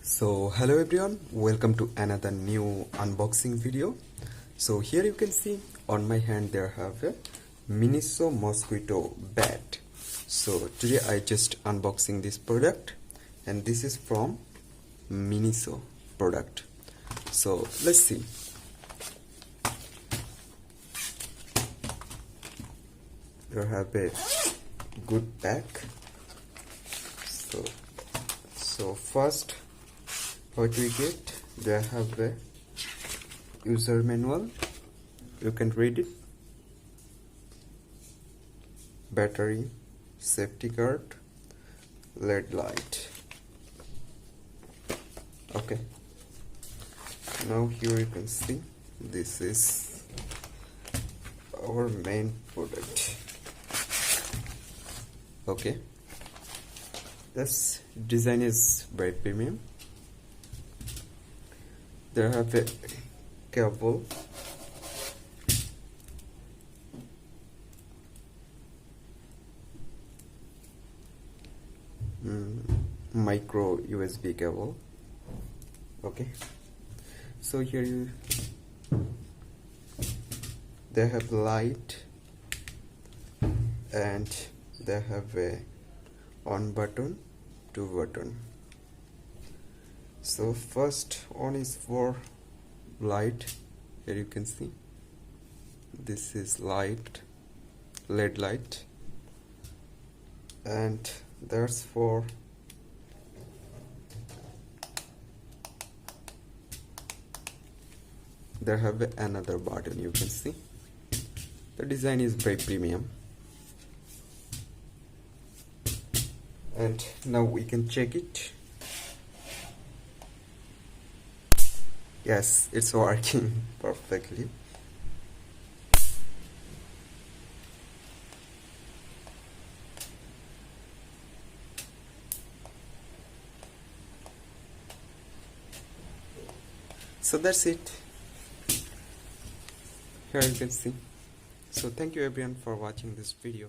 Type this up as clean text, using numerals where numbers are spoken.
So hello everyone, welcome to another new unboxing video. So here you can see on my hand there have a Miniso Mosquito bat. So today I just unboxing this product, and this is from Miniso product. So let's see. You have a good pack. So first, what we get, they have a user manual. You can read it. Battery, safety guard, LED light. Okay. Now here you can see this is our main product. Okay. This design is very premium. They have a cable, micro USB cable. Okay, so here they have light, and they have a on button, to button. So first one is for light. Here you can see this is light, LED light, and that's for there have another button. You can see the design is very premium. And now we can check it. Yes, it's working perfectly. So that's it. Here you can see. So thank you everyone for watching this video.